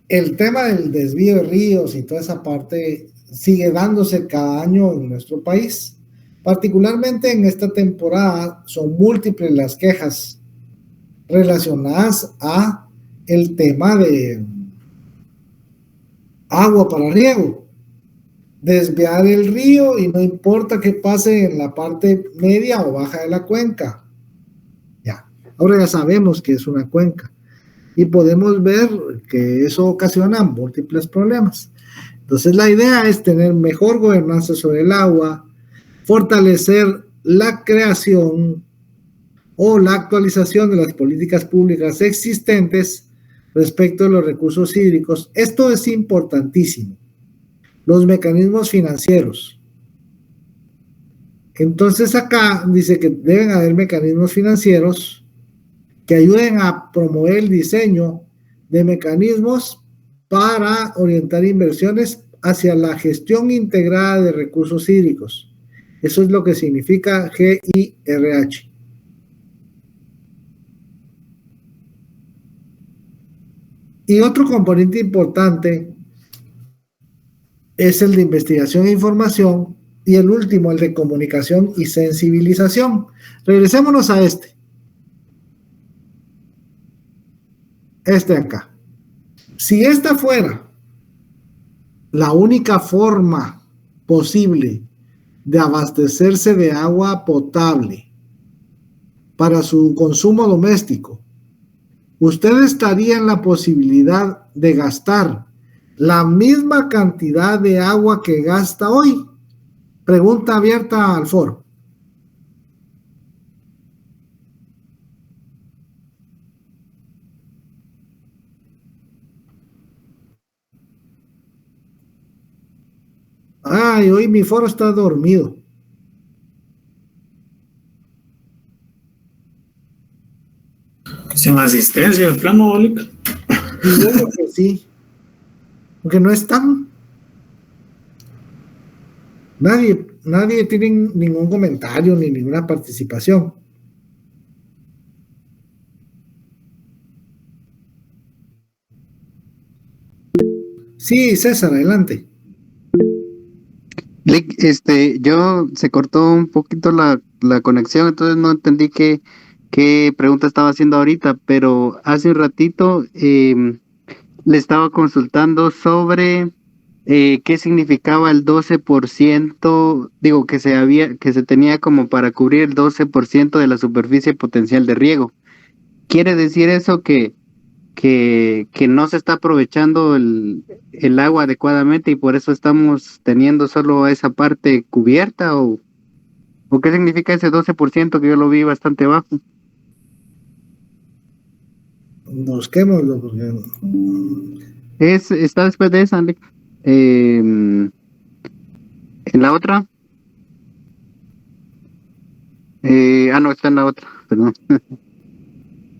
el tema del desvío de ríos y toda esa parte sigue dándose cada año en nuestro país. Particularmente en esta temporada son múltiples las quejas relacionadas a el tema de agua para riego. Desviar el río y no importa que pase en la parte media o baja de la cuenca. Ya, ahora ya sabemos que es una cuenca y podemos ver que eso ocasiona múltiples problemas. Entonces la idea es tener mejor gobernanza sobre el agua, fortalecer la creación o la actualización de las políticas públicas existentes respecto a los recursos hídricos. Esto es importantísimo. Los mecanismos financieros. Entonces acá dice que deben haber mecanismos financieros que ayuden a promover el diseño de mecanismos para orientar inversiones hacia la gestión integrada de recursos hídricos. Eso es lo que significa GIRH. Y otro componente importante es el de investigación e información, y el último, el de comunicación y sensibilización. Regresémonos a este de acá. Si esta fuera la única forma posible de abastecerse de agua potable para su consumo doméstico, usted estaría en la posibilidad de gastar la misma cantidad de agua que gasta hoy. Pregunta abierta al foro. Ay, hoy mi foro está dormido. Sin asistencia, el plano, Bolica. Yo creo que sí. Porque no están. Nadie tiene ningún comentario ni ninguna participación. Sí, César, adelante. Yo se cortó un poquito la conexión, entonces no entendí qué pregunta estaba haciendo ahorita, pero hace un ratito le estaba consultando sobre qué significaba el 12%, digo, que se tenía como para cubrir el 12% de la superficie potencial de riego. ¿Quiere decir eso que no se está aprovechando el agua adecuadamente y por eso estamos teniendo solo esa parte cubierta? ¿O qué significa ese 12% que yo lo vi bastante bajo? Busquémoslo. Porque... Está después de esa, Alex. En la otra. No, está en la otra, perdón.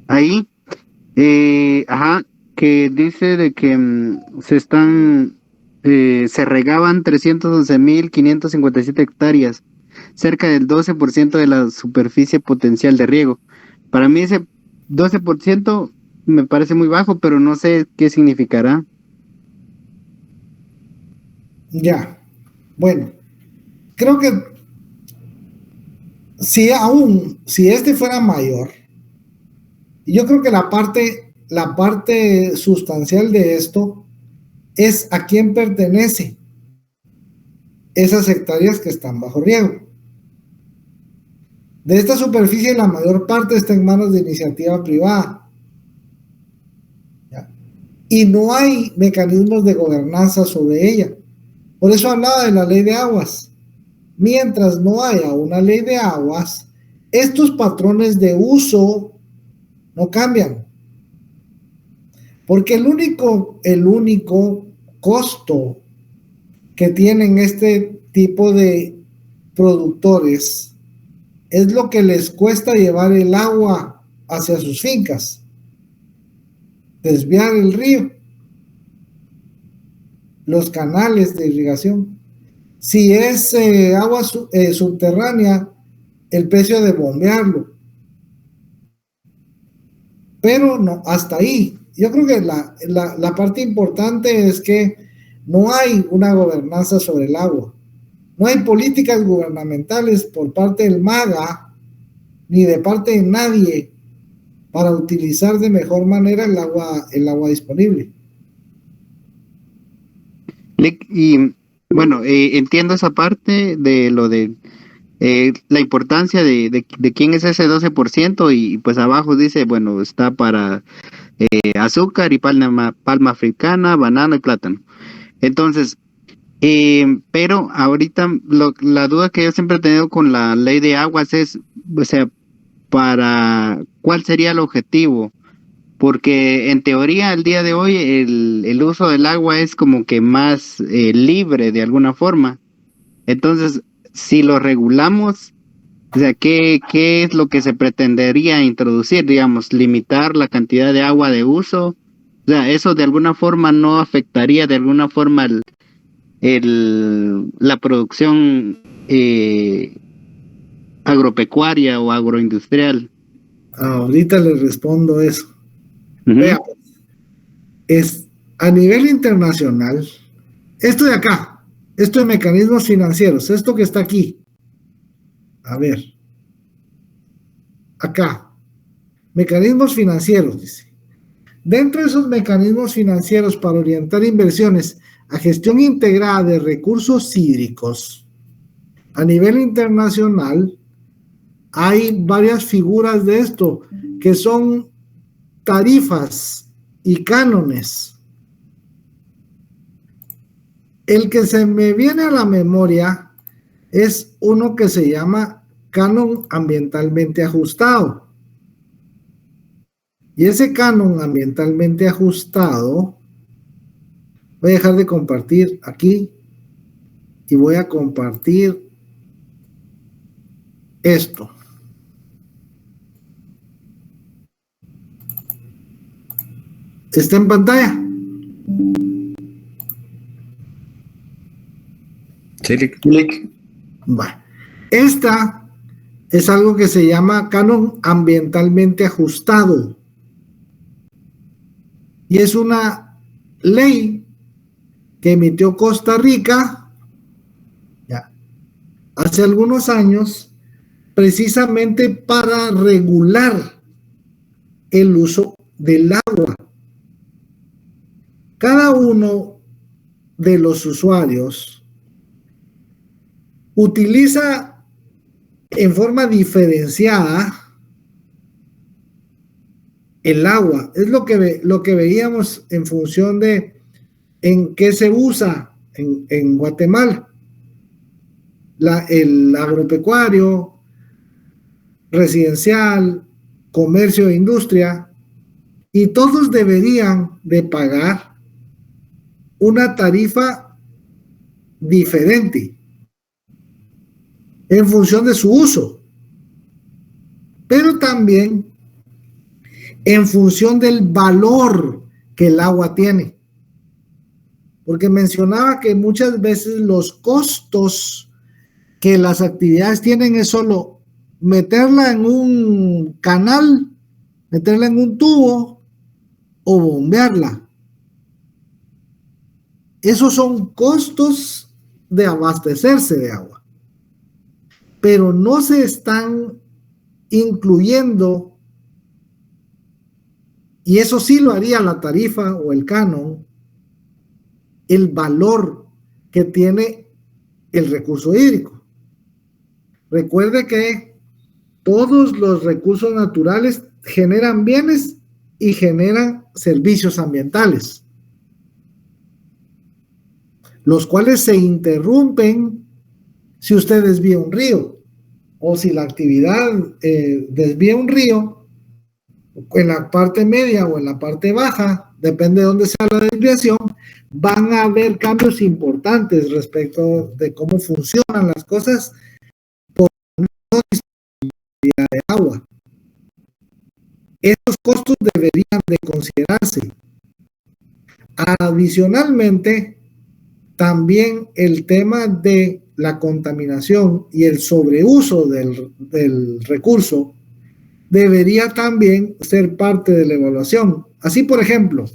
Ahí. Que dice de que se regaban 311.557 hectáreas, cerca del 12% de la superficie potencial de riego. Para mí ese 12% me parece muy bajo, pero no sé qué significará. Ya, bueno, creo que si este fuera mayor, yo creo que la parte sustancial de esto es a quién pertenece esas hectáreas que están bajo riego. De esta superficie, la mayor parte está en manos de iniciativa privada. ¿Ya? Y no hay mecanismos de gobernanza sobre ella. Por eso hablaba de la ley de aguas. Mientras no haya una ley de aguas, estos patrones de uso no cambian. Porque el único costo que tienen este tipo de productores es lo que les cuesta llevar el agua hacia sus fincas, desviar el río, los canales de irrigación. Si es agua subterránea, el precio de bombearlo. Pero no, hasta ahí. Yo creo que la parte importante es que no hay una gobernanza sobre el agua. No hay políticas gubernamentales por parte del MAGA ni de parte de nadie para utilizar de mejor manera el agua disponible. Y bueno, entiendo esa parte de lo de la importancia de quién es ese 12% y pues abajo dice, bueno, está para azúcar y palma africana, banana y plátano. Entonces, pero ahorita la duda que yo siempre he tenido con la ley de aguas es, o sea, para cuál sería el objetivo, porque en teoría el día de hoy el uso del agua es como que más libre de alguna forma. Entonces, si lo regulamos, o sea, ¿qué es lo que se pretendería introducir? Digamos, limitar la cantidad de agua de uso. O sea, eso de alguna forma no afectaría de alguna forma la producción agropecuaria o agroindustrial. Ahorita les respondo eso. Ujú. Vea, es a nivel internacional, esto de acá, esto de mecanismos financieros, esto que está aquí. A ver, acá, mecanismos financieros, dice. Dentro de esos mecanismos financieros para orientar inversiones a gestión integrada de recursos hídricos, a nivel internacional, hay varias figuras de esto, que son tarifas y cánones. El que se me viene a la memoria es uno que se llama canon ambientalmente ajustado. Y ese canon ambientalmente ajustado, voy a dejar de compartir aquí y voy a compartir esto. ¿Está en pantalla? Clic. Va. Esta es algo que se llama canon ambientalmente ajustado. Y es una ley que emitió Costa Rica ya, hace algunos años, precisamente para regular el uso del agua. Cada uno de los usuarios utiliza en forma diferenciada el agua. Es lo que veíamos en función de en qué se usa en Guatemala. El agropecuario, residencial, comercio e industria, y todos deberían de pagar una tarifa diferente en función de su uso, pero también en función del valor que el agua tiene. Porque mencionaba que muchas veces los costos que las actividades tienen es solo meterla en un canal, meterla en un tubo o bombearla. Esos son costos de abastecerse de agua. Pero no se están incluyendo, y eso sí lo haría la tarifa o el canon, el valor que tiene el recurso hídrico. Recuerde que todos los recursos naturales generan bienes y generan servicios ambientales, los cuales se interrumpen si usted desvía un río o si la actividad desvía un río en la parte media o en la parte baja, depende de dónde sea la desviación, van a haber cambios importantes respecto de cómo funcionan las cosas por no disponibilidad de agua. Esos costos deberían de considerarse. Adicionalmente, también el tema de la contaminación y el sobreuso del recurso debería también ser parte de la evaluación. Así, por ejemplo,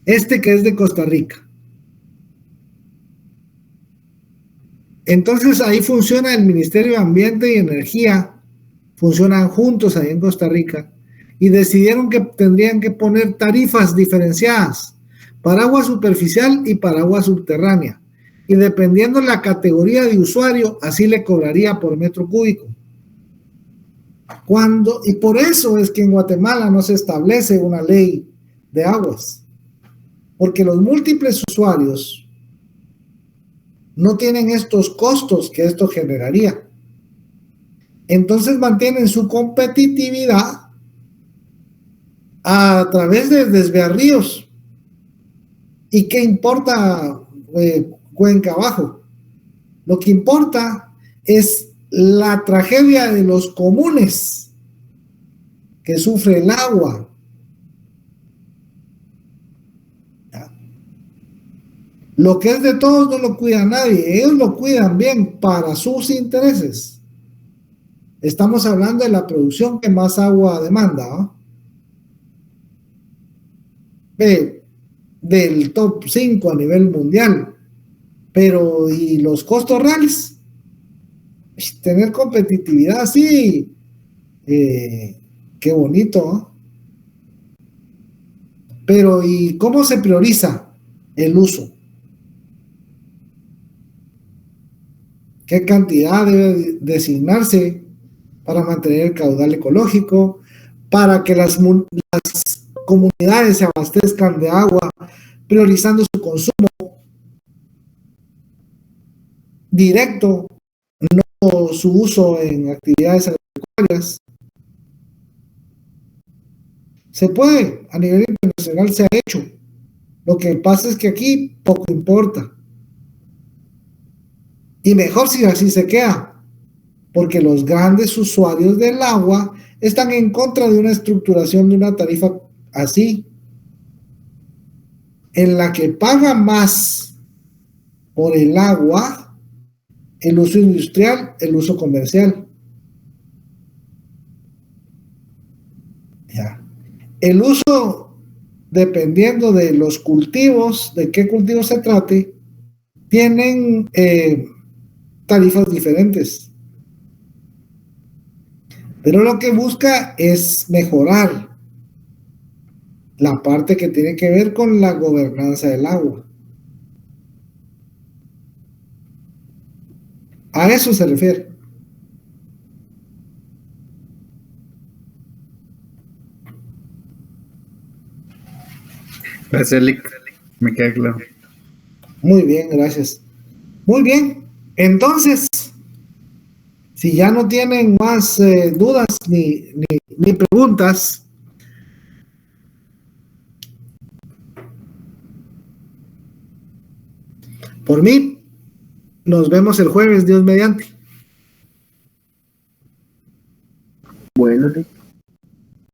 este que es de Costa Rica. Entonces ahí funciona el Ministerio de Ambiente y Energía, funcionan juntos ahí en Costa Rica, y decidieron que tendrían que poner tarifas diferenciadas para agua superficial y para agua subterránea, y dependiendo de la categoría de usuario, así le cobraría por metro cúbico. Y por eso es que en Guatemala no se establece una ley de aguas, porque los múltiples usuarios no tienen estos costos que esto generaría. Entonces mantienen su competitividad a través de desvíos. ¿Y qué importa Cuenca Abajo? Lo que importa es la tragedia de los comunes que sufre el agua. ¿Ya? Lo que es de todos no lo cuida nadie, ellos lo cuidan bien para sus intereses. Estamos hablando de la producción que más agua demanda, ¿no? Del top 5 a nivel mundial, pero ¿y los costos reales? Tener competitividad así, qué bonito, ¿no? Pero ¿y cómo se prioriza el uso? ¿Qué cantidad debe designarse para mantener el caudal ecológico, para que las comunidades se abastezcan de agua, priorizando su consumo directo, no su uso en actividades agropecuarias? Se puede, a nivel internacional se ha hecho. Lo que pasa es que aquí poco importa. Y mejor si así se queda, porque los grandes usuarios del agua están en contra de una estructuración de una tarifa así, en la que paga más por el agua el uso industrial, el uso comercial. Ya. El uso, dependiendo de los cultivos, de qué cultivo se trate, tienen tarifas diferentes. Pero lo que busca es mejorar la parte que tiene que ver con la gobernanza del agua. A eso se refiere. Gracias, Lick. Me queda claro. Muy bien, gracias. Muy bien. Entonces, si ya no tienen más dudas ni preguntas, por mí, nos vemos el jueves, Dios mediante. Bueno, Lick.